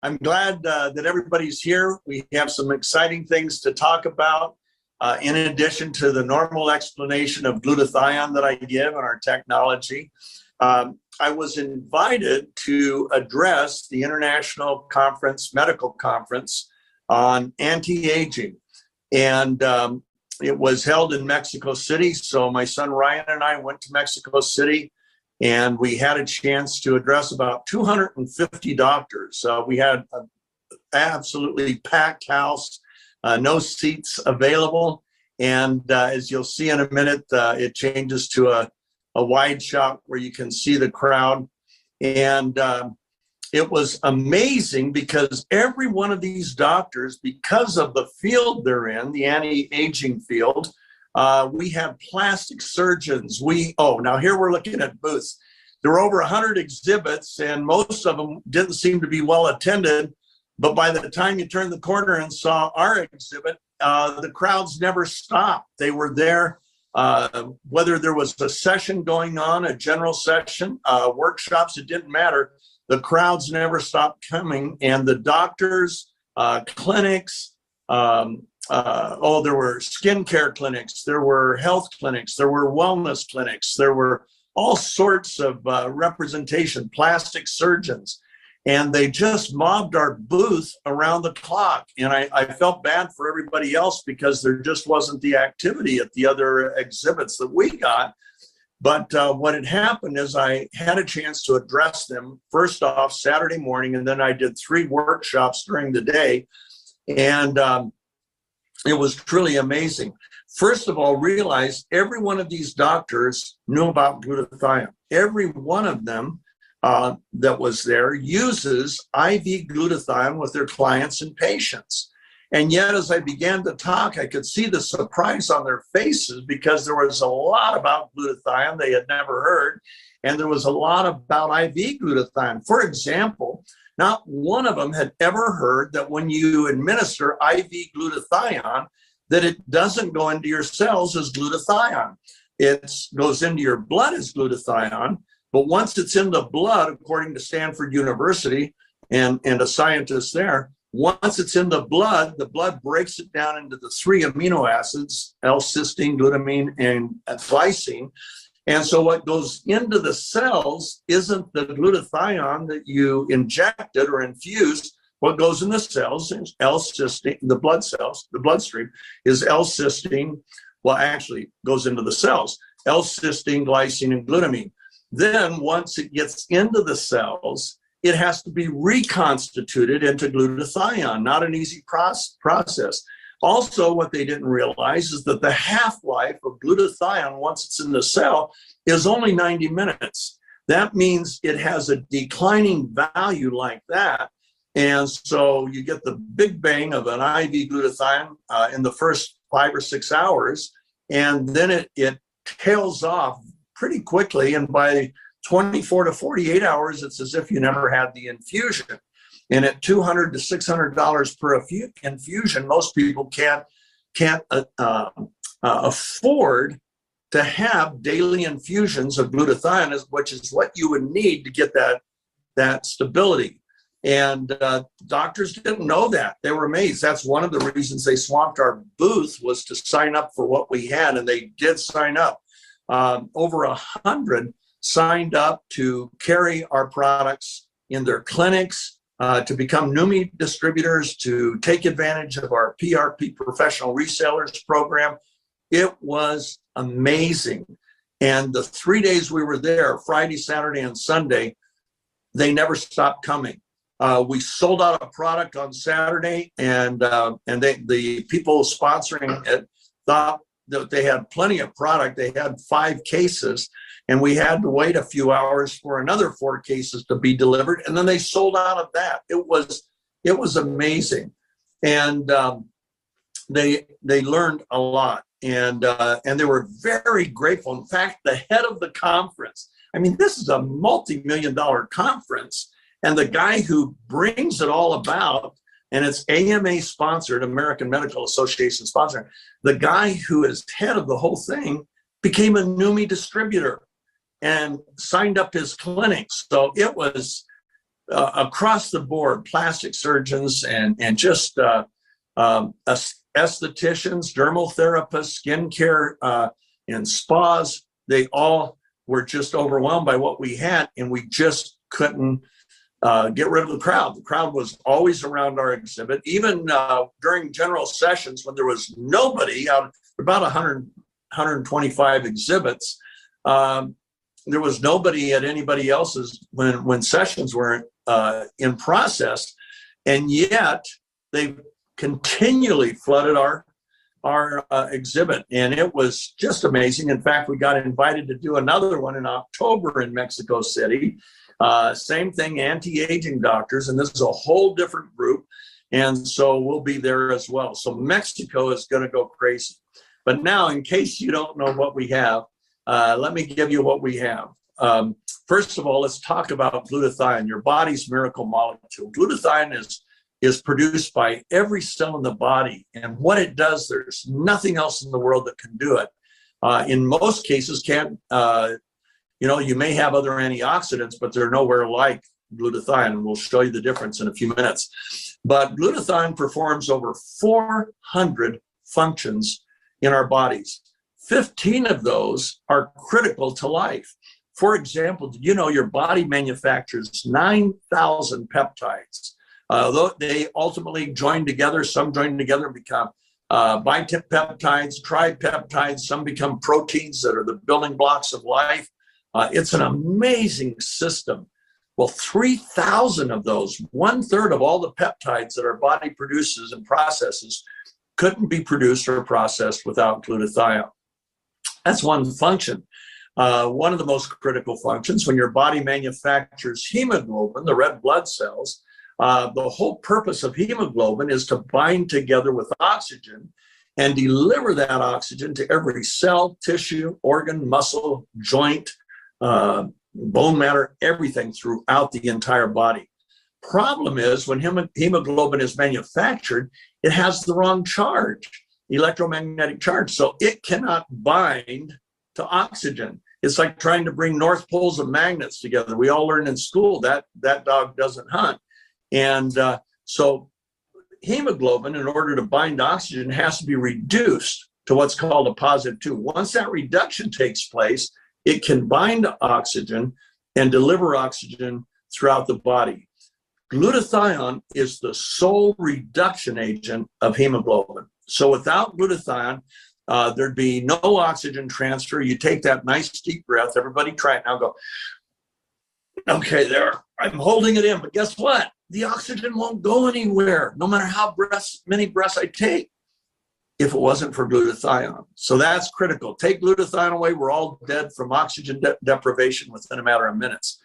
I'm glad that everybody's here. We have some exciting things to talk about. In addition to the normal explanation of glutathione that I give in our technology, I was invited to address the International Medical Conference on Anti-Aging. And it was held in Mexico City. So my son Ryan and I went to Mexico City, and we had a chance to address about 250 doctors. We had an absolutely packed house, no seats available. And as you'll see in a minute, it changes to a wide shot where you can see the crowd. And it was amazing because every one of these doctors, because of the field they're in, the anti-aging field, we have plastic surgeons. Now here we're looking at booths. There were over 100 exhibits, and most of them didn't seem to be well attended. But by the time you turned the corner and saw our exhibit, the crowds never stopped. They were there, whether there was a session going on, a general session, workshops, it didn't matter. The crowds never stopped coming. And the doctors, clinics, there were skincare clinics, there were health clinics, there were wellness clinics, there were all sorts of representation, plastic surgeons. And they just mobbed our booth around the clock. And I felt bad for everybody else because there just wasn't the activity at the other exhibits that we got. But what had happened is I had a chance to address them first off Saturday morning, and then I did 3 workshops during the day. And it was truly amazing. First of all, realize every one of these doctors knew about glutathione. Every one of them that was there uses IV glutathione with their clients and patients. And yet, as I began to talk, I could see the surprise on their faces because there was a lot about glutathione they had never heard, and there was a lot about IV glutathione. For example, not one of them had ever heard that when you administer IV glutathione, that it doesn't go into your cells as glutathione. It goes into your blood as glutathione. But once it's in the blood, according to Stanford University and a scientist there, once it's in the blood breaks it down into the 3 amino acids, L-cysteine, glutamine, and glycine. And so what goes into the cells isn't the glutathione that you injected or infused. What goes in the cells is L-cysteine, the blood cells, the bloodstream is L-cysteine. Well, actually goes into the cells, L-cysteine, glycine, and glutamine. Then once it gets into the cells, it has to be reconstituted into glutathione, not an easy process. Also, what they didn't realize is that the half-life of glutathione, once it's in the cell, is only 90 minutes. That means it has a declining value like that. And so you get the big bang of an IV glutathione in the first 5 or 6 hours, and then it tails off pretty quickly, and by 24 to 48 hours, it's as if you never had the infusion. And at $200 to $600 per infusion, most people can't afford to have daily infusions of glutathione, which is what you would need to get that stability. And doctors didn't know that. They were amazed. That's one of the reasons they swamped our booth, was to sign up for what we had, and they did sign up. Over 100 signed up to carry our products in their clinics, to become Neumi distributors, to take advantage of our PRP professional resellers program. It was amazing. And the 3 days we were there, Friday, Saturday, and Sunday, they never stopped coming. We sold out a product on Saturday, and the people sponsoring it thought that they had plenty of product. They had 5 cases, and we had to wait a few hours for another 4 cases to be delivered, and then they sold out of that. It was amazing, and they learned a lot, and they were very grateful. In fact, the head of the conference, I mean, this is a multi-million-dollar conference, and the guy who brings it all about, and it's AMA sponsored, American Medical Association sponsored, the guy who is head of the whole thing became a Neumi distributor and signed up his clinics. So it was across the board, plastic surgeons and just estheticians, dermal therapists, skincare, and spas, they all were just overwhelmed by what we had, and we just couldn't get rid of the crowd. The crowd was always around our exhibit, even during general sessions when there was nobody out, about 125 exhibits. There was nobody at anybody else's when sessions were in process, and yet they continually flooded our exhibit, and it was just amazing. In fact, we got invited to do another one in October in Mexico City. Same thing, anti-aging doctors, and this is a whole different group, and so we'll be there as well. So Mexico is going to go crazy. But now, in case you don't know what we have, let me give you what we have. First of all, let's talk about glutathione, your body's miracle molecule. Glutathione is produced by every cell in the body, and what it does, there's nothing else in the world that can do it. In most cases, you may have other antioxidants, but they're nowhere like glutathione, and we'll show you the difference in a few minutes. But glutathione performs over 400 functions in our bodies. 15 of those are critical to life. For example, did you know your body manufactures 9,000 peptides? They ultimately join together, some join together and become bipeptides, tripeptides, some become proteins that are the building blocks of life. It's an amazing system. Well, 3,000 of those, 1/3 of all the peptides that our body produces and processes, couldn't be produced or processed without glutathione. That's one function. One of the most critical functions, when your body manufactures hemoglobin, the red blood cells, the whole purpose of hemoglobin is to bind together with oxygen and deliver that oxygen to every cell, tissue, organ, muscle, joint, bone matter, everything throughout the entire body. Problem is, when hemoglobin is manufactured, it has the wrong charge, electromagnetic charge, so it cannot bind to oxygen. It's like trying to bring north poles of magnets together. We all learned in school that dog doesn't hunt. And so hemoglobin, in order to bind oxygen, has to be reduced to what's called a +2. Once that reduction takes place, it can bind oxygen and deliver oxygen throughout the body. Glutathione is the sole reduction agent of hemoglobin. So without glutathione, there'd be no oxygen transfer. You take that nice deep breath. Everybody try it now. Go, okay, there. I'm holding it in, but guess what? The oxygen won't go anywhere, no matter how many breaths I take, if it wasn't for glutathione. So that's critical. Take glutathione away, we're all dead from oxygen deprivation within a matter of minutes.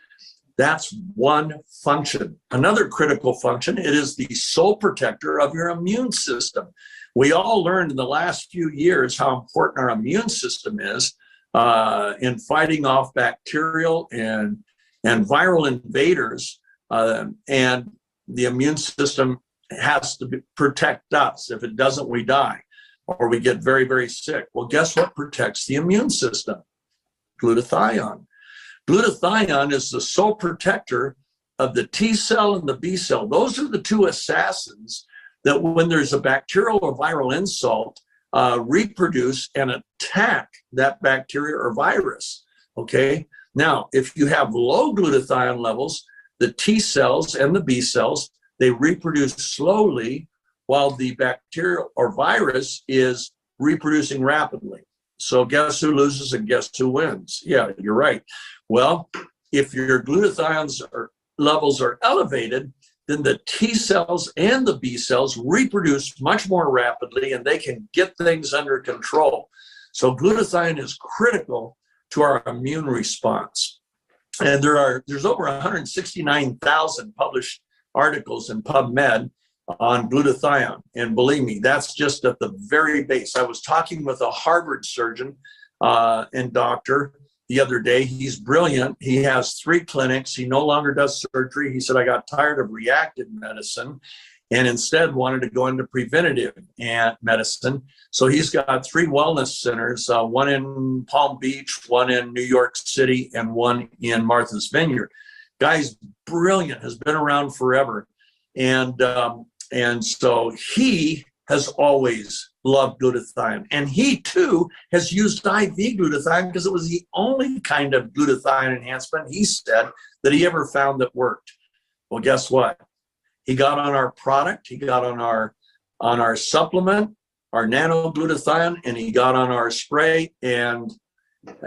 That's one function. Another critical function, it is the sole protector of your immune system. We all learned in the last few years how important our immune system is in fighting off bacterial and viral invaders. And the immune system has to protect us. If it doesn't, we die or we get very, very sick. Well, guess what protects the immune system? Glutathione. Glutathione is the sole protector of the T cell and the B cell. Those are the two assassins that when there's a bacterial or viral insult, reproduce and attack that bacteria or virus, okay? Now, if you have low glutathione levels, the T cells and the B cells, they reproduce slowly while the bacteria or virus is reproducing rapidly. So guess who loses and guess who wins? Yeah, you're right. Well, if your glutathione levels are elevated, then the T cells and the B cells reproduce much more rapidly and they can get things under control. So glutathione is critical to our immune response. And there's over 169,000 published articles in PubMed on glutathione. And believe me, that's just at the very base. I was talking with a Harvard surgeon and doctor the other day. He's brilliant. He has 3 clinics. He no longer does surgery. He said, I got tired of reactive medicine and instead wanted to go into preventative medicine. So he's got 3 wellness centers, one in Palm Beach, one in New York City, and one in Martha's Vineyard. Guy's brilliant, has been around forever. And so he has always loved glutathione. And he too has used IV glutathione because it was the only kind of glutathione enhancement, he said, that he ever found that worked. Well, guess what? He got on our product, he got on our supplement, our nano glutathione, and he got on our spray, and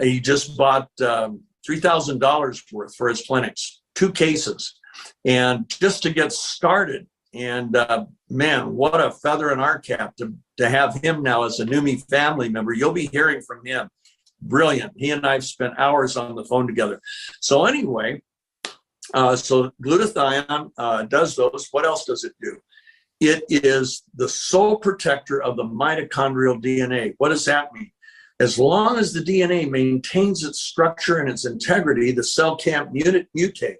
he just bought $3,000 worth for his clinics, 2 cases, and just to get started. And man, what a feather in our cap to have him now as a Neumi family member. You'll be hearing from him. Brilliant. He and I have spent hours on the phone together. So anyway, so glutathione does those. What else does it do? It is the sole protector of the mitochondrial DNA. What does that mean? As long as the DNA maintains its structure and its integrity, the cell can't mutate.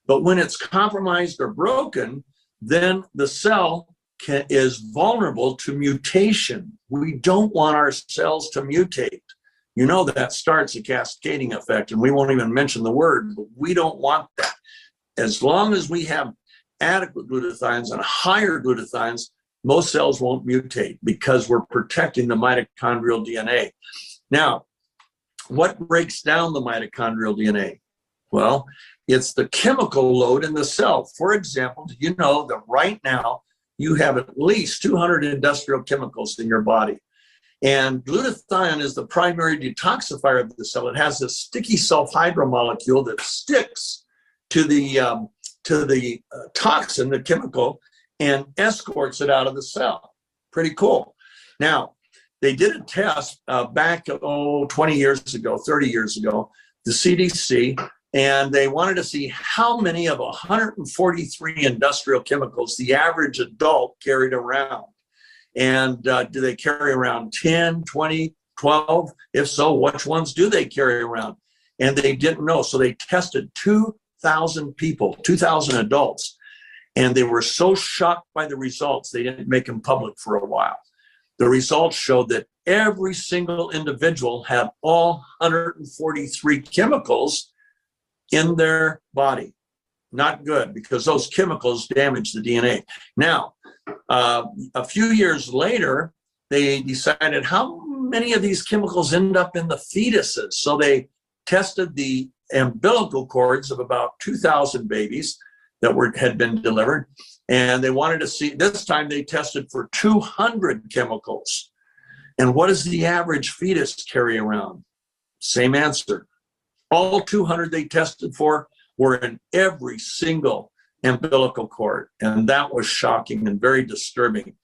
But when it's compromised or broken, then the cell is vulnerable to mutation. We don't want our cells to mutate. You know, that starts a cascading effect, and we won't even mention the word, but we don't want that. As long as we have adequate glutathiones and higher glutathiones, most cells won't mutate because we're protecting the mitochondrial DNA. Now, what breaks down the mitochondrial DNA? Well, it's the chemical load in the cell. For example, do you know that right now you have at least 200 industrial chemicals in your body? And glutathione is the primary detoxifier of the cell. It has a sticky sulfhydryl molecule that sticks to the toxin, the chemical, and escorts it out of the cell. Pretty cool. Now, they did a test back, 20 years ago, 30 years ago, the CDC, and they wanted to see how many of 143 industrial chemicals the average adult carried around. And do they carry around 10, 20, 12? If so, which ones do they carry around? And they didn't know. So they tested 2,000 people, 2,000 adults. And they were so shocked by the results, they didn't make them public for a while. The results showed that every single individual had all 143 chemicals in their body. Not good, because those chemicals damage the DNA. Now, a few years later, they decided how many of these chemicals end up in the fetuses. So they tested the umbilical cords of about 2,000 babies that had been delivered. And they wanted to see, this time they tested for 200 chemicals. And what does the average fetus carry around? Same answer. All 200 they tested for were in every single umbilical cord. And that was shocking and very disturbing.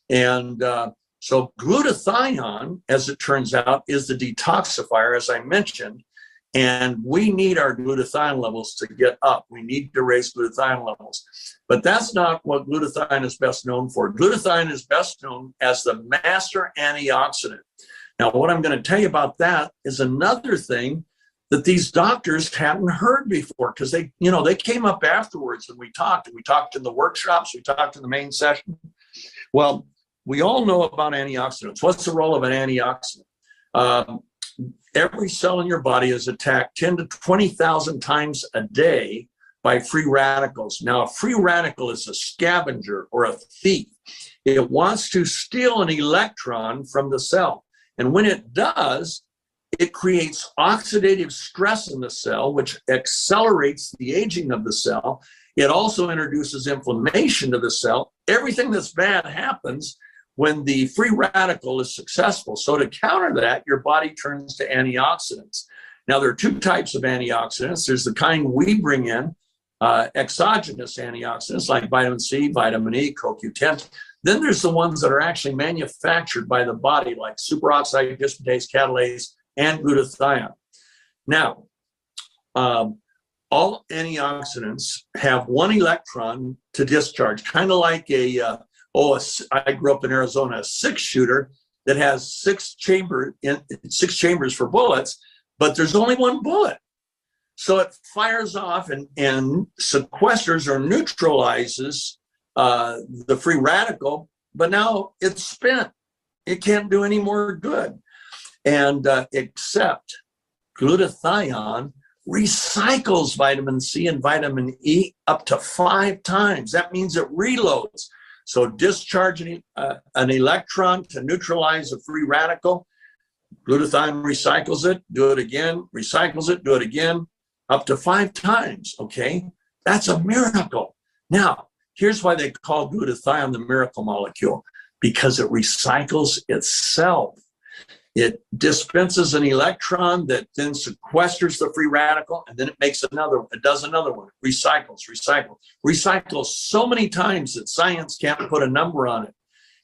And so glutathione, as it turns out, is the detoxifier, as I mentioned. And we need our glutathione levels to get up. We need to raise glutathione levels. But that's not what glutathione is best known for. Glutathione is best known as the master antioxidant. Now, what I'm going to tell you about that is another thing that these doctors hadn't heard before, because they came up afterwards and we talked in the workshops, we talked in the main session. Well, we all know about antioxidants. What's the role of an antioxidant? Every cell in your body is attacked 10 to 20,000 times a day by free radicals. Now, a free radical is a scavenger or a thief. It wants to steal an electron from the cell. And when it does, it creates oxidative stress in the cell, which accelerates the aging of the cell. It also introduces inflammation to the cell. Everything that's bad happens when the free radical is successful. So to counter that, your body turns to antioxidants. Now, there are 2 types of antioxidants. There's the kind we bring in, exogenous antioxidants like vitamin C, vitamin E, CoQ10. Then there's the ones that are actually manufactured by the body, like superoxide dismutase, catalase, and glutathione. Now, all antioxidants have 1 electron to discharge, kind of like I grew up in Arizona, a 6-shooter that has 6 chambers for bullets, but there's only 1 bullet. So it fires off and sequesters or neutralizes the free radical, but now it's spent. It can't do any more good. And except glutathione recycles vitamin C and vitamin E up to 5 times. That means it reloads. So discharging an electron to neutralize a free radical, glutathione recycles it, do it again, recycles it, do it again, up to 5 times, okay? That's a miracle. Now, here's why they call glutathione the miracle molecule, because it recycles itself. It dispenses an electron that then sequesters the free radical, and then it makes another, it does another one, recycles so many times that science can't put a number on it.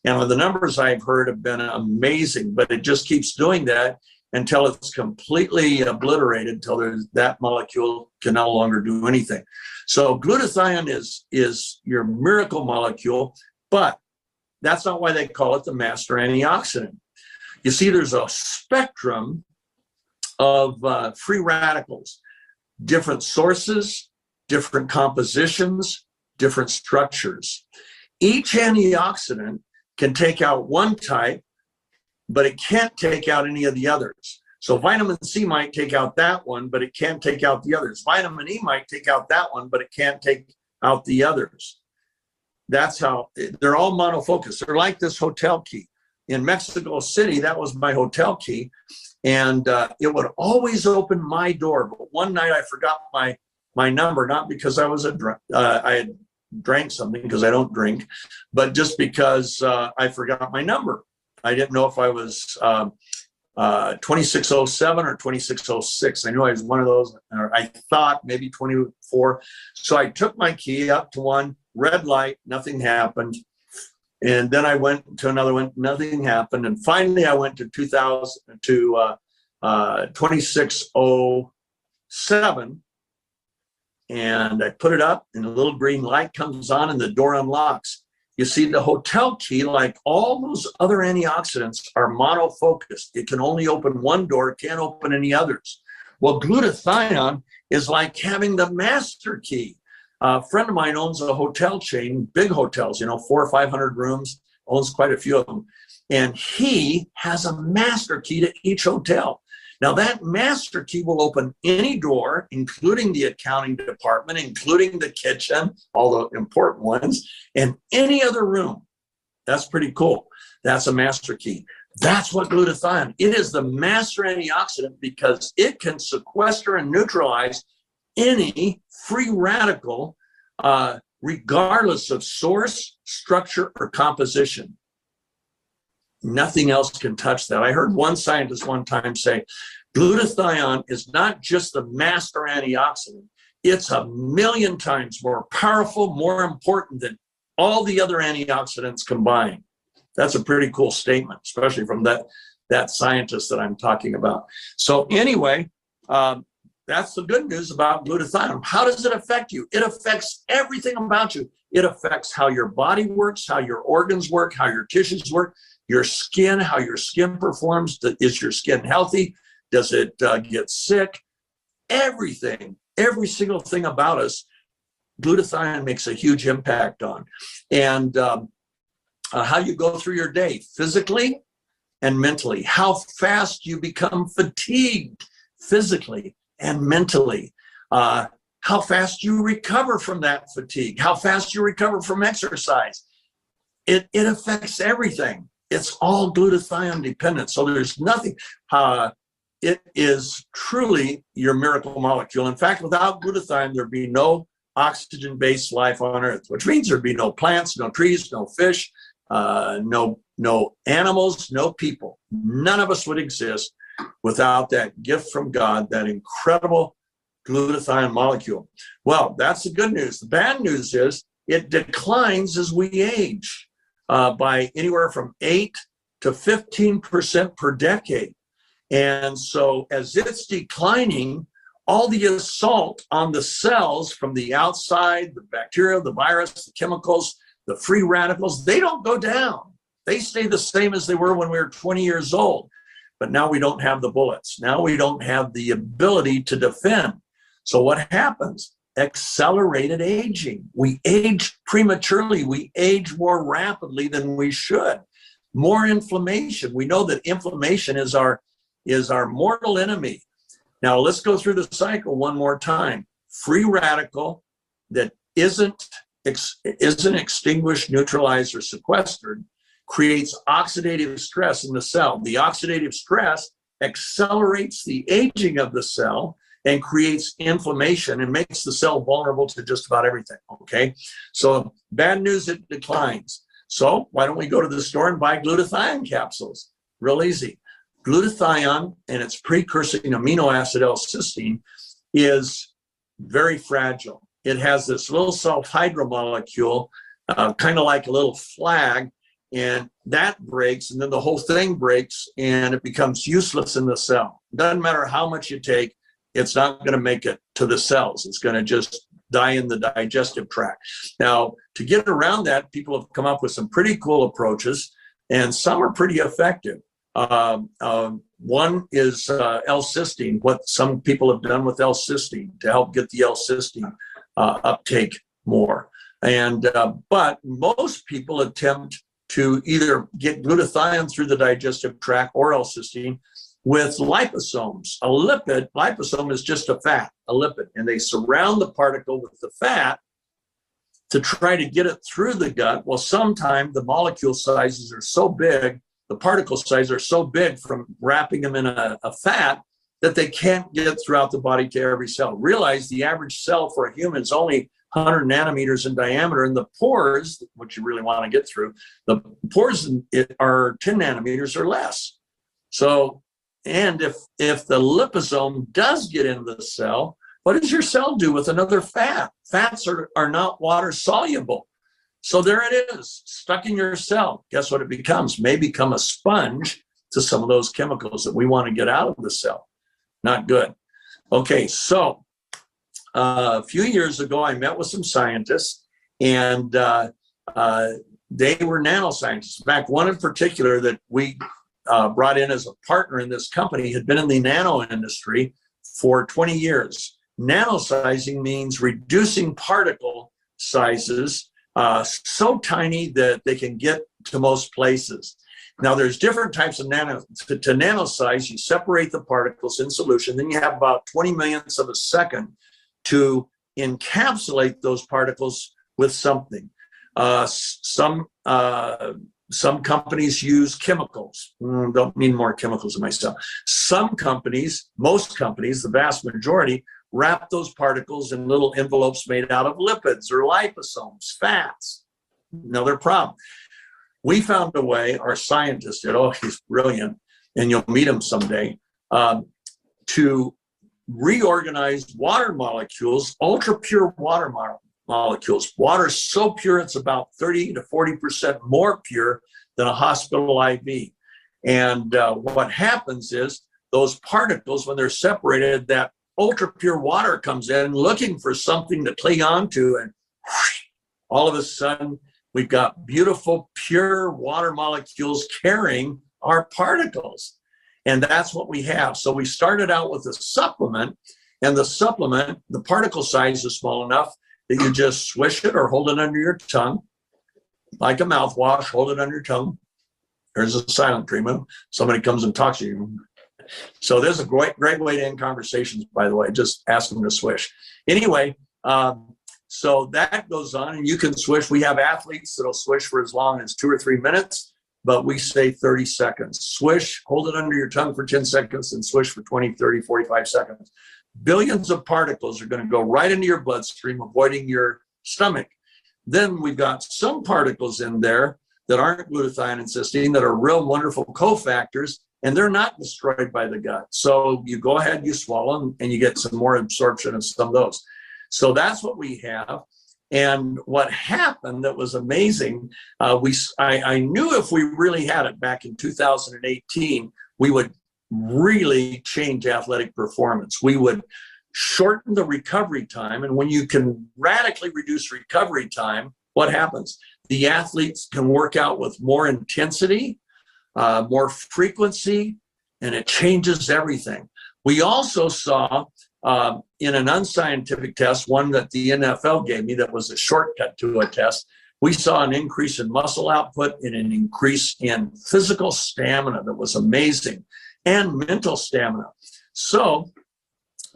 And the numbers I've heard have been amazing, but it just keeps doing that until it's completely obliterated, until that molecule can no longer do anything. So glutathione is your miracle molecule, but that's not why they call it the master antioxidant. You see, there's a spectrum of free radicals, different sources, different compositions, different structures. Each antioxidant can take out one type, but it can't take out any of the others. So vitamin C might take out that one, but it can't take out the others. Vitamin E might take out that one, but it can't take out the others. That's how they're all monofocus. They're like this hotel key. In Mexico City, that was my hotel key, and it would always open my door. But one night I forgot my number, not because I was I had drank something, because I don't drink, but just because I forgot my number. I didn't know if I was 2607 or 2606. I knew I was one of those, or I thought maybe 24. So I took my key up to one, red light, nothing happened. And then I went to another one, nothing happened. And finally I went to 2607, and I put it up, and a little green light comes on and the door unlocks. You see, the hotel key, like all those other antioxidants, are monofocused. It can only open one door, it can't open any others. Well, glutathione is like having the master key. A friend of mine owns a hotel chain, big hotels, 400 or 500 rooms, owns quite a few of them. And he has a master key to each hotel. Now that master key will open any door, including the accounting department, including the kitchen, all the important ones, and any other room. That's pretty cool. That's a master key. That's what glutathione, it is the master antioxidant, because it can sequester and neutralize any free radical, regardless of source, structure, or composition. Nothing else can touch that. I heard one scientist one time say, glutathione is not just the master antioxidant, it's 1,000,000 times more powerful, more important than all the other antioxidants combined. That's a pretty cool statement, especially from that scientist that I'm talking about. So anyway, that's the good news about glutathione. How does it affect you? It affects everything about you. It affects how your body works, how your organs work, how your tissues work, your skin, how your skin performs. Is your skin healthy? Does it get sick? Everything, every single thing about us, glutathione makes a huge impact on. And how you go through your day, physically and mentally, how fast you become fatigued physically and mentally, how fast you recover from that fatigue, how fast you recover from exercise. It affects everything. It's all glutathione dependent. So there's nothing, it is truly your miracle molecule. In fact, without glutathione, there'd be no oxygen-based life on Earth, which means there'd be no plants, no trees, no fish, no animals, no people. None of us would exist without that gift from God, that incredible glutathione molecule. Well, that's the good news. The bad news is it declines as we age by anywhere from 8 to 15% per decade. And so as it's declining, all the assault on the cells from the outside, the bacteria, the virus, the chemicals, the free radicals, they don't go down. They stay the same as they were when we were 20 years old. But now we don't have the bullets. Now we don't have the ability to defend. So what happens? Accelerated aging. We age prematurely. We age more rapidly than we should. More inflammation. We know that inflammation is our mortal enemy. Now let's go through the cycle one more time. Free radical that isn't extinguished, neutralized, or sequestered creates oxidative stress in the cell. The oxidative stress accelerates the aging of the cell and creates inflammation and makes the cell vulnerable to just about everything, okay? So bad news, it declines. So why don't we go to the store and buy glutathione capsules? Real easy. Glutathione and its precursor amino acid L-cysteine is very fragile. It has this little self-hydro molecule, kind of like a little flag, and that breaks, and then the whole thing breaks, and it becomes useless in the cell. Doesn't matter how much you take, it's not going to make it to the cells. It's going to just die in the digestive tract. Now, to get around that, people have come up with some pretty cool approaches, and some are pretty effective. One is L-cysteine, what some people have done with L-cysteine to help get the L-cysteine uptake more. And but most people attempt to either get glutathione through the digestive tract or L-cysteine with liposomes. A lipid, liposome is just a fat, a lipid, and they surround the particle with the fat to try to get it through the gut. Well, sometimes the molecule sizes are so big, the particle sizes are so big from wrapping them in a fat that they can't get throughout the body to every cell. Realize the average cell for a human is only 100 nanometers in diameter, and the pores, which you really want to get through, the pores are 10 nanometers or less. So, and if the liposome does get into the cell, what does your cell do with another fat? Fats are not water soluble. So there it is, stuck in your cell. Guess what it becomes? May become a sponge to some of those chemicals that we want to get out of the cell. Not good. Okay, so a few years ago, I met with some scientists, and they were nanoscientists. In fact, one in particular that we brought in as a partner in this company had been in the nano industry for 20 years. Nanosizing means reducing particle sizes so tiny that they can get to most places. Now, there's different types of to nanosize. You separate the particles in solution, then you have about 20 millionths of a second to encapsulate those particles with something. Some companies use chemicals. Don't need more chemicals in myself. Some companies, most companies, the vast majority, wrap those particles in little envelopes made out of lipids or liposomes, fats. Another problem. We found a way, our scientist did, oh, he's brilliant, and you'll meet him someday, to reorganize water molecules, ultra pure water molecules. Water is so pure, it's about 30 to 40% more pure than a hospital IV. And what happens is those particles, when they're separated, that ultra pure water comes in looking for something to cling on to, and all of a sudden we've got beautiful pure water molecules carrying our particles. And that's what we have. So we started out with a supplement, and the supplement, the particle size is small enough that you just swish it or hold it under your tongue, like a mouthwash, hold it under your tongue. There's a silent treatment. Somebody comes and talks to you. So there's a great way to end conversations, by the way, just ask them to swish. Anyway, so that goes on, and you can swish. We have athletes that'll swish for as long as 2 or 3 minutes, but we say 30 seconds. Swish, hold it under your tongue for 10 seconds, and swish for 20, 30, 45 seconds. Billions of particles are going to go right into your bloodstream, avoiding your stomach. Then we've got some particles in there that aren't glutathione and cysteine that are real wonderful cofactors, and they're not destroyed by the gut. So you go ahead, you swallow them, and you get some more absorption of some of those. So that's what we have. And what happened that was amazing, I knew if we really had it back in 2018, we would really change athletic performance. We would shorten the recovery time. And when you can radically reduce recovery time, what happens? The athletes can work out with more intensity, more frequency, and it changes everything. We also saw in an unscientific test, one that the NFL gave me that was a shortcut to a test, we saw an increase in muscle output and an increase in physical stamina that was amazing, and mental stamina. So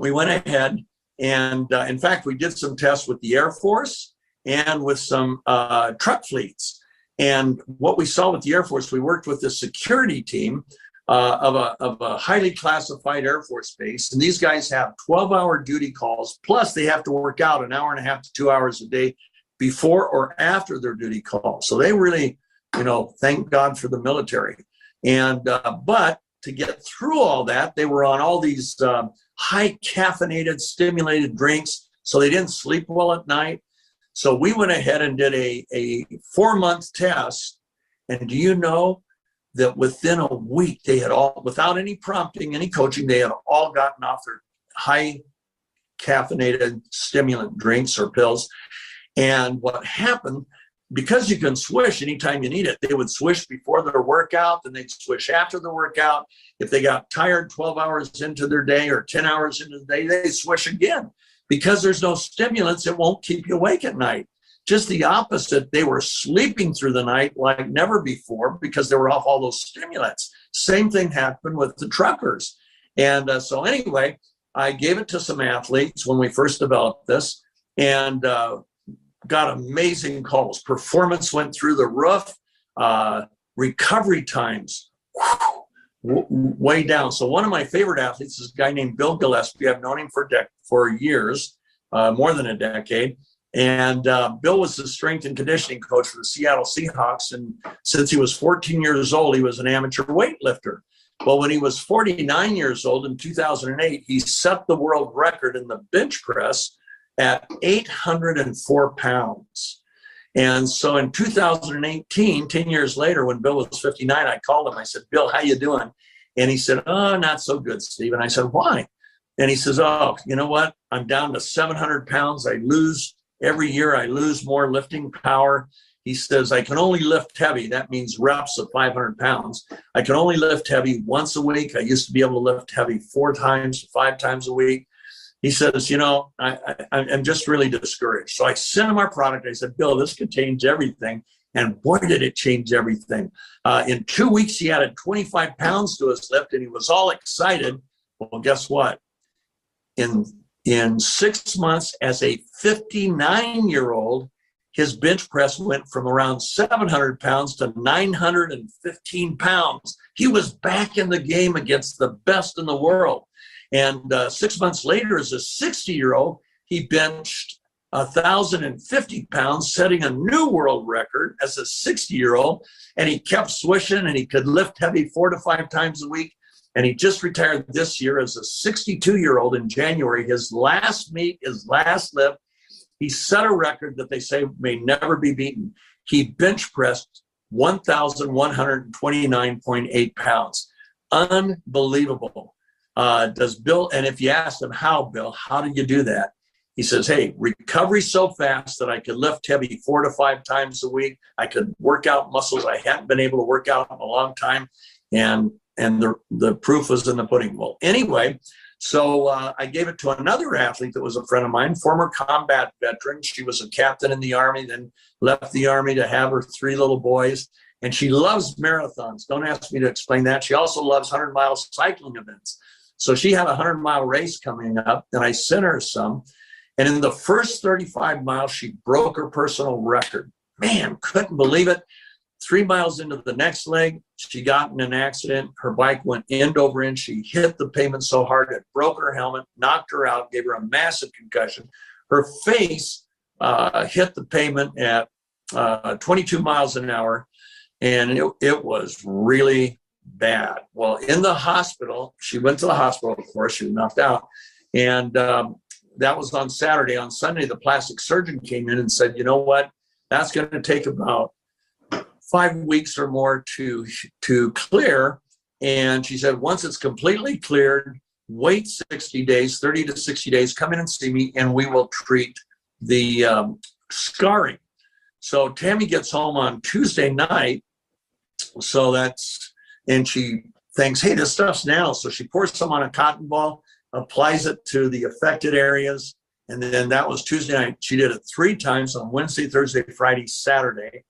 we went ahead and, in fact, we did some tests with the Air Force and with some truck fleets. And what we saw with the Air Force, we worked with the security team of a highly classified Air Force base. And these guys have 12-hour duty calls, plus they have to work out an hour and a half to 2 hours a day before or after their duty call. So they really, thank God for the military. And but to get through all that, they were on all these high caffeinated, stimulated drinks, so they didn't sleep well at night. So we went ahead and did a 4-month test. And do you know that within a week, they had all, without any prompting, any coaching, they had all gotten off their high caffeinated stimulant drinks or pills. And what happened, because you can swish anytime you need it, they would swish before their workout, then they'd swish after the workout. If they got tired 12 hours into their day or 10 hours into the day, they swish again. Because there's no stimulants, it won't keep you awake at night. Just the opposite, they were sleeping through the night like never before because they were off all those stimulants. Same thing happened with the truckers. And so anyway, I gave it to some athletes when we first developed this, and got amazing calls. Performance went through the roof. Recovery times, way down. So one of my favorite athletes is a guy named Bill Gillespie. I've known him for years, more than a decade. And Bill was the strength and conditioning coach for the Seattle Seahawks. And since he was 14 years old, he was an amateur weightlifter. Well, when he was 49 years old in 2008, he set the world record in the bench press at 804 pounds. And so in 2018, 10 years later, when Bill was 59, I called him. I said, Bill, how you doing? And he said, oh, not so good, Steve. And I said, why? And he says, oh, you know what? I'm down to 700 pounds. Every year I lose more lifting power. He says, I can only lift heavy. That means reps of 500 pounds. I can only lift heavy once a week. I used to be able to lift heavy 4 times, 5 times a week. He says, I'm just really discouraged. So I sent him our product. I said, Bill, this could change everything. And boy, did it change everything. In 2 weeks, he added 25 pounds to his lift, and he was all excited. Well, guess what? In 6 months, as a 59-year-old, his bench press went from around 700 pounds to 915 pounds. He was back in the game against the best in the world. And 6 months later, as a 60-year-old, he benched 1,050 pounds, setting a new world record as a 60-year-old. And he kept swishing, and he could lift heavy 4 to 5 times a week. And he just retired this year as a 62-year-old in January. His last meet, his last lift, he set a record that they say may never be beaten. He bench pressed 1,129.8 pounds. Unbelievable. Does Bill, and if you ask him, how, Bill, how did you do that? He says, hey, recovery so fast that I could lift heavy 4 to 5 times a week. I could work out muscles I hadn't been able to work out in a long time. And the proof was in the pudding. Well, anyway, so I gave it to another athlete that was a friend of mine, former combat veteran. She was a captain in the Army, then left the Army to have her 3 little boys. And she loves marathons. Don't ask me to explain that. She also loves 100-mile cycling events. So she had a 100-mile race coming up, and I sent her some. And in the first 35 miles, she broke her personal record. Man, couldn't believe it. 3 miles into the next leg, she got in an accident. Her bike went end over end. She hit the pavement so hard it broke her helmet, knocked her out, gave her a massive concussion. Her face hit the pavement at 22 miles an hour, and it was really bad. Well, in the hospital, she went to the hospital, of course, she was knocked out. And that was on Saturday. On Sunday, the plastic surgeon came in and said, you know what, that's going to take about 5 weeks or more to clear. And she said, once it's completely cleared, wait 60 days, 30 to 60 days, come in and see me, and we will treat the scarring. So Tammy gets home on Tuesday night. And she thinks, hey, this stuff's now. So she pours some on a cotton ball, applies it to the affected areas. And then that was Tuesday night. She did it 3 times on Wednesday, Thursday, Friday, Saturday.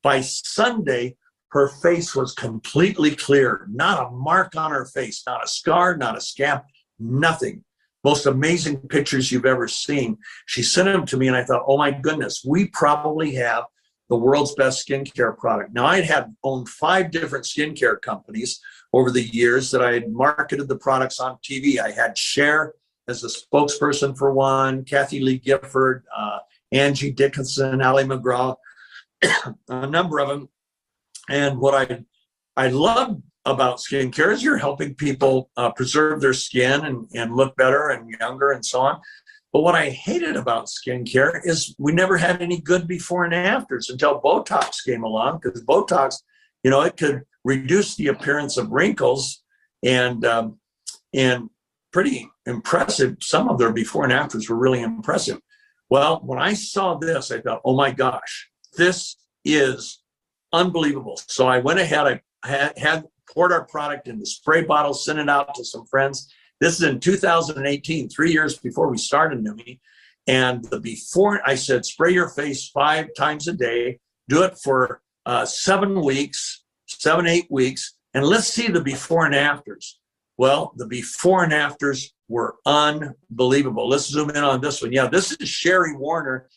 By Sunday, her face was completely cleared. Not a mark on her face, not a scar, not a scab, nothing. most amazing pictures you've ever seen. She sent them to me, and I thought, oh my goodness, we probably have the world's best skincare product. Now, I had owned 5 different skincare companies over the years that I had marketed the products on TV. I had Cher as the spokesperson for one, Kathy Lee Gifford, Angie Dickinson, Ali McGraw, a number of them. And what I love about skincare is you're helping people preserve their skin and look better and younger and so on. But what I hated about skincare is we never had any good before and afters until Botox came along, because Botox, you know, it could reduce the appearance of wrinkles, and pretty impressive. Some of their before and afters were really impressive. Well, when I saw this, I thought, oh my gosh, this is unbelievable. So I went ahead, I had poured our product in the spray bottle, sent it out to some friends. This is in 2018, 3 years before we started Neumi. And the before, I said, spray your face 5 times a day, do it for 7 weeks, 8 weeks, and let's see the before and afters. Well, the before and afters were unbelievable. Let's zoom in on this one. Yeah, this is Sherry Warner.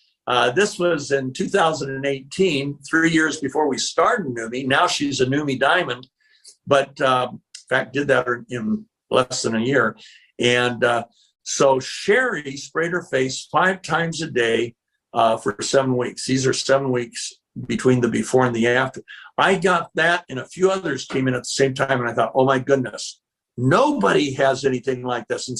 This was in 2018, 3 years before we started Neumi. Now she's a Neumi Diamond, but in fact, did that in less than a year. And so Sherry sprayed her face 5 times a day for 7 weeks. These are 7 weeks between the before and the after. I got that, and a few others came in at the same time, and I thought, oh my goodness, nobody has anything like this. In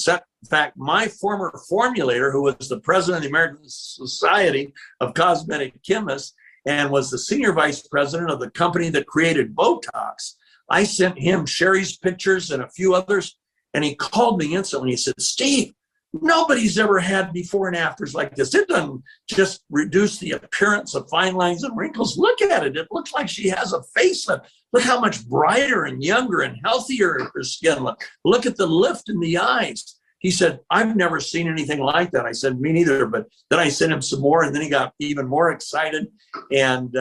fact, my former formulator, who was the president of the American Society of Cosmetic Chemists and was the senior vice president of the company that created Botox, I sent him Sherry's pictures and a few others, and he called me instantly. He said, Steve, nobody's ever had before and afters like this. It doesn't just reduce the appearance of fine lines and wrinkles. Look at it. It looks like she has a facelift. Look how much brighter and younger and healthier her skin looks. Look at the lift in the eyes. He said, I've never seen anything like that. I said, me neither. But then I sent him some more, and then he got even more excited. And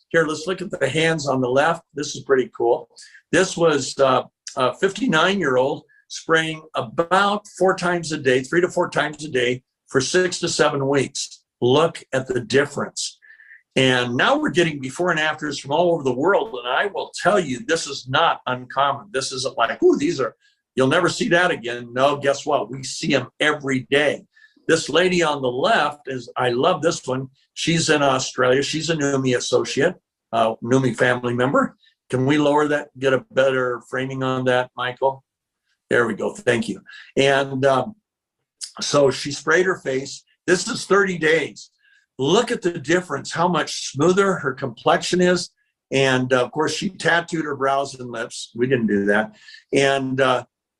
here, let's look at the hands on the left. This is pretty cool. This was a 59-year-old spraying about 4 times a day, 3 to 4 times a day for 6 to 7 weeks. Look at the difference. And now we're getting before and afters from all over the world. And I will tell you, this is not uncommon. This isn't like, ooh, these are, you'll never see that again. No, guess what? We see them every day. This lady on the left is, I love this one. She's in Australia. She's a Neumi associate, Neumi family member. Can we lower that, get a better framing on that, Michael? There we go. Thank you. And so she sprayed her face. This is 30 days. Look at the difference, how much smoother her complexion is. And of course, she tattooed her brows and lips. We didn't do that. And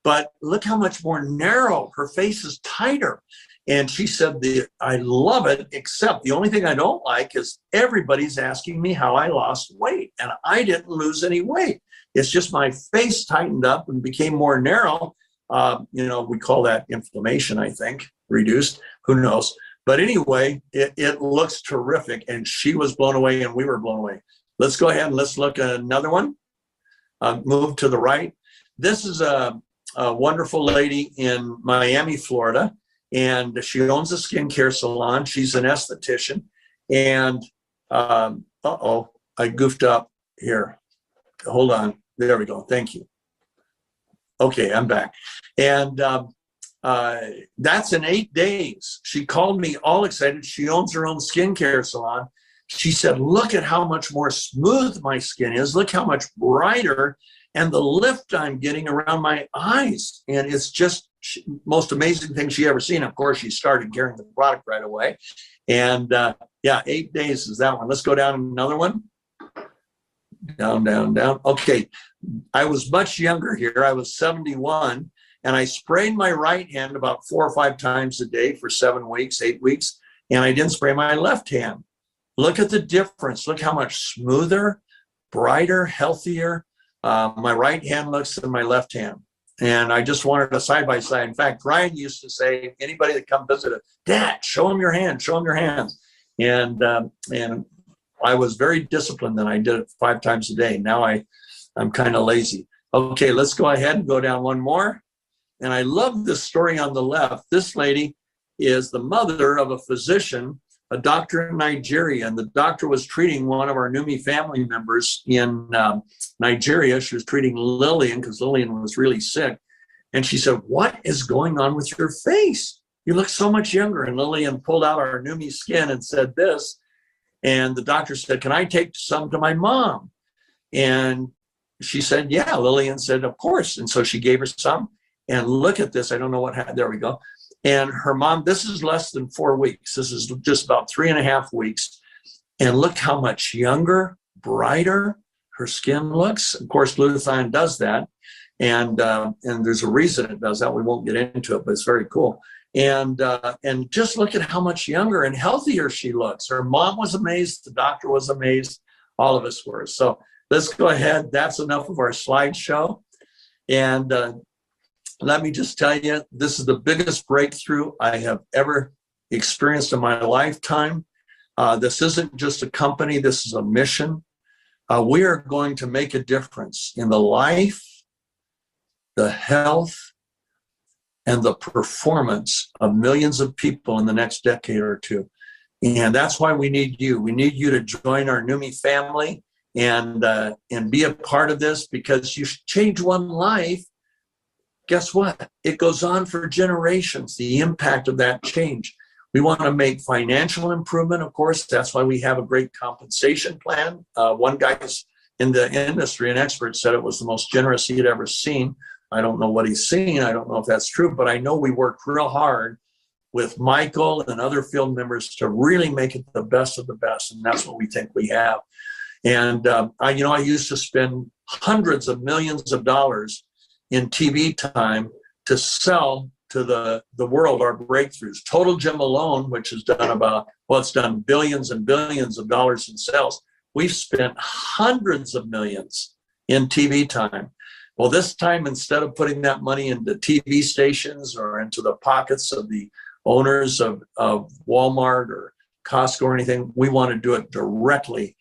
but look how much more narrow. Her face is tighter. And she said, I love it, except the only thing I don't like is everybody's asking me how I lost weight. And I didn't lose any weight. It's just my face tightened up and became more narrow. You know, we call that inflammation, I think, reduced. Who knows? But anyway, it looks terrific. And she was blown away and we were blown away. Let's go ahead and let's look at another one. Move to the right. This is a wonderful lady in Miami, Florida. And she owns a skincare salon. She's an esthetician. And, I goofed up here. Hold on. There we go. Thank you. Okay, I'm back. And that's in 8 days. She called me all excited. She owns her own skincare salon. She said, look at how much more smooth my skin is. Look how much brighter and the lift I'm getting around my eyes. And it's just most amazing thing she ever seen. Of course, she started carrying the product right away. And yeah, 8 days is that one. Let's go down another one. Down, down, down. Okay. I was much younger here. I was 71, and I sprayed my right hand about 4 or 5 times a day for 7 weeks, 8 weeks, and I didn't spray my left hand. Look at the difference. Look how much smoother, brighter, healthier my right hand looks than my left hand. And I just wanted a side-by-side. In fact, Ryan used to say, anybody that come visit it, Dad, show them your hand, show them your hands. And I was very disciplined, and I did it 5 times a day. Now I'm kind of lazy. Okay, let's go ahead and go down one more. And I love this story on the left. This lady is the mother of a physician, a doctor in Nigeria. And the doctor was treating one of our Neumi family members in Nigeria. She was treating Lillian because Lillian was really sick. And she said, "What is going on with your face? You look so much younger." And Lillian pulled out our Neumi skin and said this. And the doctor said, "Can I take some to my mom?" And she said, "Yeah." Lillian said, "Of course." And so she gave her some. And look at this. I don't know what happened. There we go. And her mom, this is less than 4 weeks. This is just about 3.5 weeks. And look how much younger, brighter her skin looks. Of course, glutathione does that. And there's a reason it does that. We won't get into it, but it's very cool. And just look at how much younger and healthier she looks. Her mom was amazed. The doctor was amazed. All of us were. So let's go ahead. That's enough of our slideshow. And let me just tell you, this is the biggest breakthrough I have ever experienced in my lifetime. This isn't just a company. This is a mission. We are going to make a difference in the life, the health, and the performance of millions of people in the next decade or two. And that's why we need you. We need you to join our Neumi family and be a part of this, because you change one life. Guess what? It goes on for generations, the impact of that change. We want to make financial improvement, of course. That's why we have a great compensation plan. One guy in the industry, an expert, said it was the most generous he had ever seen. I don't know what he's seen. I don't know if that's true, but I know we work real hard with Michael and other field members to really make it the best of the best. And that's what we think we have. And I used to spend hundreds of millions of dollars in TV time to sell to the world our breakthroughs. Total Gym alone, which has done it's done billions and billions of dollars in sales. We've spent hundreds of millions in TV time. Well, this time, instead of putting that money into TV stations or into the pockets of the owners of Walmart or Costco or anything, we want to do it directly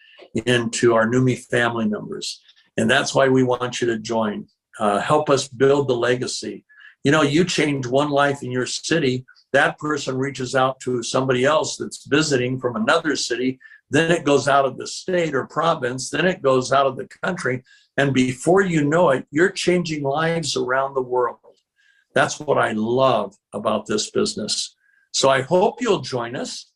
into our Neumi family members. And that's why we want you to join. Help us build the legacy. You change one life in your city, that person reaches out to somebody else that's visiting from another city, then it goes out of the state or province, then it goes out of the country, and before you know it, you're changing lives around the world. That's what I love about this business. So I hope you'll join us.